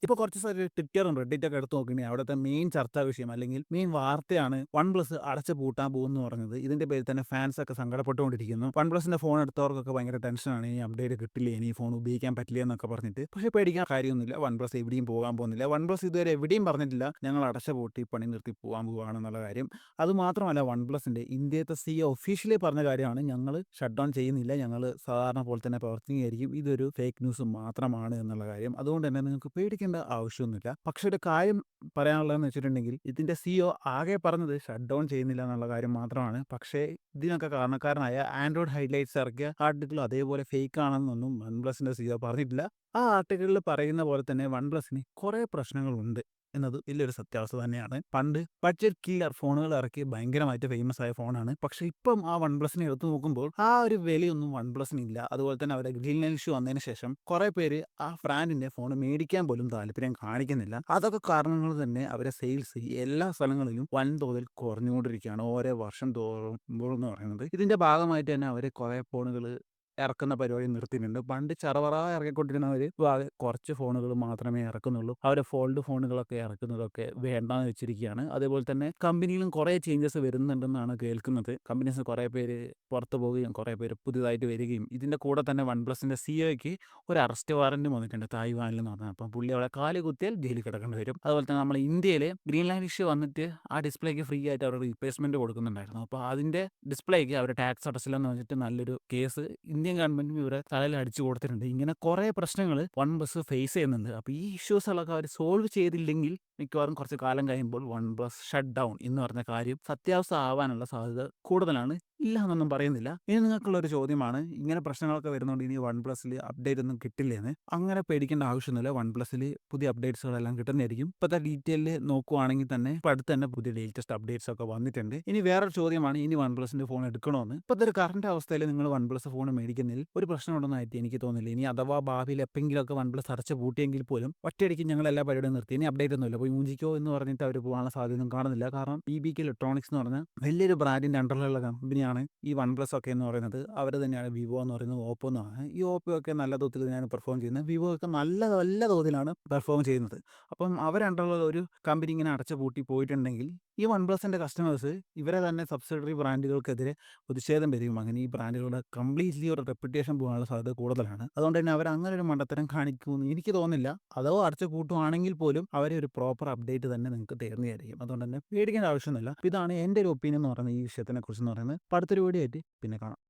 ഇപ്പോൾ കുറച്ച് ദിവസമായിട്ട് ട്വിറ്ററും റെഡ്ഡിറ്റൊക്കെ എടുത്ത് നോക്കുകയാണെങ്കിൽ അവിടുത്തെ മെയിൻ ചർച്ചാ വിഷയം അല്ലെങ്കിൽ മെയിൻ വാർത്തയാണ് വൺ പ്ലസ് അടച്ചു പൂട്ടാൻ പോകുമെന്ന് പറഞ്ഞത്. ഇതിന്റെ പേരിൽ തന്നെ ഫാൻസ് ഒക്കെ സങ്കടപ്പെട്ടുകൊണ്ടിരിക്കുന്നു. വൺ പ്ലസിന്റെ ഫോൺ എടുത്തവർക്കൊക്കെ ഭയങ്കര ടെൻഷനാണ്. ഇനി അപ്ഡേറ്റ് കിട്ടില്ല, ഇനി ഈ ഫോൺ ഉപയോഗിക്കാൻ പറ്റില്ല എന്നൊക്കെ പറഞ്ഞിട്ട്. പക്ഷേ പേടിക്കാൻ കാര്യമൊന്നുമില്ല. വൺ പ്ലസ് എവിടെയും പോകാൻ പോകുന്നില്ല. വൺ പ്ലസ് ഇതുവരെ എവിടെയും പറഞ്ഞിട്ടില്ല ഞങ്ങൾ അടച്ചു പൂട്ടി പണി നിർത്തി പോകാൻ പോവുകയാണെന്നുള്ള കാര്യം. അതുമാത്രമല്ല, വൺ പ്ലസിന്റെ ഇന്ത്യത്തെ സിഇഒ ഒഫീഷ്യലി പറഞ്ഞ കാര്യമാണ്, ഞങ്ങൾ ഷട്ട് ഡൗൺ ചെയ്യുന്നില്ല, ഞങ്ങൾ സാധാരണ പോലെ തന്നെ പ്രവർത്തിക്കുകയായിരിക്കും, ഇതൊരു ഫേക്ക് ന്യൂസ് മാത്രമാണ് എന്നുള്ള കാര്യം. അതുകൊണ്ട് തന്നെ നിങ്ങൾക്ക് പേടിക്കേണ്ട ആവശ്യമൊന്നുമില്ല. പക്ഷെ ഒരു കാര്യം പറയാനുള്ളതെന്ന് വെച്ചിട്ടുണ്ടെങ്കിൽ, ഇതിന്റെ സിഇഒ ആകെ പറഞ്ഞത് ഷട്ട് ഡൗൺ ചെയ്യുന്നില്ല എന്നുള്ള കാര്യം മാത്രമാണ്. പക്ഷേ ഇതിനൊക്കെ കാരണക്കാരനായ ആൻഡ്രോയിഡ് ഹൈലൈറ്റ്സ് ഇറക്കിയ ആർട്ടിക്കിൾ അതേപോലെ ഫേക്ക് ആണെന്നൊന്നും വൺ പ്ലസിന്റെ സിഇഒ പറഞ്ഞിട്ടില്ല. ആ ആർട്ടിക്കിളിൽ പറയുന്ന പോലെ തന്നെ വൺ പ്ലസിന് കുറേ പ്രശ്നങ്ങളുണ്ട് എന്നത് വലിയൊരു സത്യാവസ്ഥ തന്നെയാണ്. പണ്ട് ബഡ്ജറ്റ് കില്ലർ ഫോണുകൾ ഇറക്കി ഭയങ്കരമായിട്ട് ഫേമസ് ആയ ഫോണാണ്. പക്ഷെ ഇപ്പം ആ വൺ പ്ലസിനെ എടുത്തു നോക്കുമ്പോൾ ആ ഒരു വിലയൊന്നും വൺ പ്ലസിന് ഇല്ല. അതുപോലെ തന്നെ അവരുടെ ഗ്രീൻ ലൈൻ ഇഷ്യൂ വന്നതിന് ശേഷം കുറെ പേര് ആ ബ്രാൻഡിന്റെ ഫോൺ മേടിക്കാൻ പോലും താല്പര്യം കാണിക്കുന്നില്ല. അതൊക്കെ കാരണങ്ങൾ തന്നെ അവരെ സെയിൽസ് എല്ലാ സ്ഥലങ്ങളിലും വൻതോതിൽ കുറഞ്ഞുകൊണ്ടിരിക്കുകയാണ് ഓരോ വർഷം തോറുമ്പോൾ എന്ന് പറയുന്നത്. ഇതിന്റെ ഭാഗമായിട്ട് തന്നെ അവർ കുറെ ഫോണുകൾ ഇറക്കുന്ന പരിപാടി നിർത്തിയിട്ടുണ്ട്. പണ്ട് ചറപറ ഇറക്കിക്കൊണ്ടിരുന്നവർ കുറച്ച് ഫോണുകൾ മാത്രമേ ഇറക്കുന്നുള്ളൂ. അവർ ഫോൾഡ് ഫോണുകളൊക്കെ ഇറക്കുന്നതൊക്കെ വേണ്ടാന്ന് വെച്ചിരിക്കുകയാണ്. അതേപോലെ തന്നെ കമ്പനിയിലും കുറേ ചേഞ്ചസ് വരുന്നുണ്ടെന്നാണ് കേൾക്കുന്നത്. കമ്പനീസ് കുറേ പേര് പുറത്തു പോവുകയും കുറേ പേര് പുതിയതായിട്ട് വരികയും, ഇതിൻ്റെ കൂടെ തന്നെ വൺ പ്ലസിൻ്റെ സിഇഒയ്ക്ക് ഒരു അറസ്റ്റ് വാറൻറ്റും വന്നിട്ടുണ്ട് തായ്വാനിൽ എന്ന് പറഞ്ഞാൽ. അപ്പം പുള്ളി അവിടെ കാല് കുത്തിയാൽ ജയിലിൽ കിടക്കേണ്ടി വരും. അതുപോലെ തന്നെ നമ്മുടെ ഇന്ത്യയിൽ ഗ്രീൻ ലാൻഡ് ഇഷ്യൂ വന്നിട്ട് ആ ഡിസ്പ്ലേക്ക് ഫ്രീ ആയിട്ട് അവർ റീപ്ലേസ്മെൻറ്റ് കൊടുക്കുന്നുണ്ടായിരുന്നു. അപ്പോൾ അതിൻ്റെ ഡിസ്പ്ലേക്ക് അവർ ടാക്സ് അടച്ചില്ലെന്ന് വെച്ചിട്ട് നല്ലൊരു കേസ് ഇന്ത്യൻ ഗവൺമെന്റും ഇവരെ തലയിൽ അടിച്ചു കൊടുത്തിട്ടുണ്ട്. ഇങ്ങനെ കുറേ പ്രശ്നങ്ങൾ വൺ പ്ലസ് ഫേസ് ചെയ്യുന്നുണ്ട്. അപ്പോൾ ഈ ഇഷ്യൂസുകളൊക്കെ അവർ സോൾവ് ചെയ്തില്ലെങ്കിൽ മിക്കവാറും കുറച്ച് കാലം കഴിയുമ്പോൾ വൺ പ്ലസ് ഷട്ട് ഡൗൺ എന്ന് പറഞ്ഞ കാര്യം സത്യാവസ്ഥ ആവാനുള്ള സാധ്യത കൂടുതലാണ്. ഇല്ല എന്നൊന്നും പറയുന്നില്ല. ഇനി നിങ്ങൾക്കുള്ളൊരു ചോദ്യമാണ്, ഇങ്ങനെ പ്രശ്നങ്ങളൊക്കെ വരുന്നതുകൊണ്ട് ഇനി വൺ പ്ലസിൽ അപ്ഡേറ്റ് ഒന്നും കിട്ടില്ലെന്ന്. അങ്ങനെ പേടിക്കേണ്ട ആവശ്യമൊന്നുമില്ല. വൺ പ്ലസിൽ പുതിയ അപ്ഡേറ്റ്സുകളെല്ലാം കിട്ടുന്നതായിരിക്കും. ഇപ്പോഴത്തെ ഡീറ്റെയിലിൽ നോക്കുവാണെങ്കിൽ തന്നെ ഇപ്പോൾ അടുത്ത് തന്നെ പുതിയ ലേറ്റസ്റ്റ് അപ്ഡേറ്റ്സ് ഒക്കെ വന്നിട്ടുണ്ട്. ഇനി വേറൊരു ചോദ്യമാണ്, ഇനി വൺ പ്ലസിന്റെ ഫോൺ എടുക്കണമെന്ന്. ഇപ്പോഴത്തെ ഒരു കറണ്ട് അവസ്ഥയിൽ നിങ്ങൾ വൺ പ്ലസ് ഫോൺ മേടിക്കുന്നതിൽ ഒരു പ്രശ്നമുണ്ടെന്നായിട്ട് എനിക്ക് തോന്നുന്നില്ല. ഇനി അഥവാ ഭാവിയിൽ എപ്പോഴെങ്കിലുമൊക്കെ വൺ പ്ലസ് അടച്ചു പൂട്ടിയെങ്കിൽ പോലും ഒറ്റയടിക്ക് ഞങ്ങൾ എല്ലാ പരിപാടിയും നിർത്തി, ഇനി അപ്ഡേറ്റ് ഒന്നുമില്ല, പോയി മൂഞ്ചിക്കോ എന്ന് പറഞ്ഞിട്ട് അവർ പോകാനുള്ള സാധ്യതയൊന്നും കാണുന്നില്ല. കാരണം BBK ഇലക്ട്രോണിക്സ് എന്ന് പറഞ്ഞ വലിയൊരു ബ്രാൻഡിന്റെ അണ്ടറിലുള്ള കമ്പനിയാണ് ഈ വൺ പ്ലസ് ഒക്കെ എന്ന് പറയുന്നത്. അവർ തന്നെയാണ് വിവോ എന്ന് പറയുന്നത്, ഓപ്പോ എന്ന് പറയുന്നത്. ഈ ഓപ്പോ ഒക്കെ നല്ല തോതിൽ തന്നെയാണ് പെർഫോം ചെയ്യുന്നത്. വിവോ ഒക്കെ നല്ല നല്ല തോതിലാണ് പെർഫോം ചെയ്യുന്നത്. അപ്പം അവരണ്ടറിലുള്ള ഒരു കമ്പനി ഇങ്ങനെ അടച്ചു പൂട്ടി പോയിട്ടുണ്ടെങ്കിൽ ഈ വൺ പ്ലസിന്റെ കസ്റ്റമേഴ്സ് ഇവരെ തന്നെ സബ്സിഡറി ബ്രാൻഡുകൾക്കെതിരെ പ്രതിഷേധം വരും. അങ്ങനെ ഈ ബ്രാൻഡുകളുടെ കംപ്ലീറ്റ്ലി ഒരു റെപ്യൂട്ടേഷൻ പോകാനുള്ള സാധ്യത കൂടുതലാണ്. അതുകൊണ്ട് തന്നെ അവർ അങ്ങനെ ഒരു മണ്ടത്തരം കാണിക്കുമെന്ന് എനിക്ക് തോന്നുന്നില്ല. അഥവാ അടച്ചു പൂട്ടുവാണെങ്കിൽ പോലും അവരെ ഒരു പ്രോപ്പർ അപ്ഡേറ്റ് തന്നെ നിങ്ങൾക്ക് തരുന്നതായിരിക്കും. അതുകൊണ്ട് തന്നെ പേടിക്കേണ്ട ആവശ്യമൊന്നുമില്ല. ഇതാണ് എൻ്റെ ഒരു ഒപ്പീനിയൻ എന്ന് പറയുന്നത് ഈ വിഷയത്തിനെ കുറിച്ച് എന്ന് പറയുന്നത്. അപ്പോൾ അടുത്തൊരു വീഡിയോ ആയിട്ട് പിന്നെ കാണാം.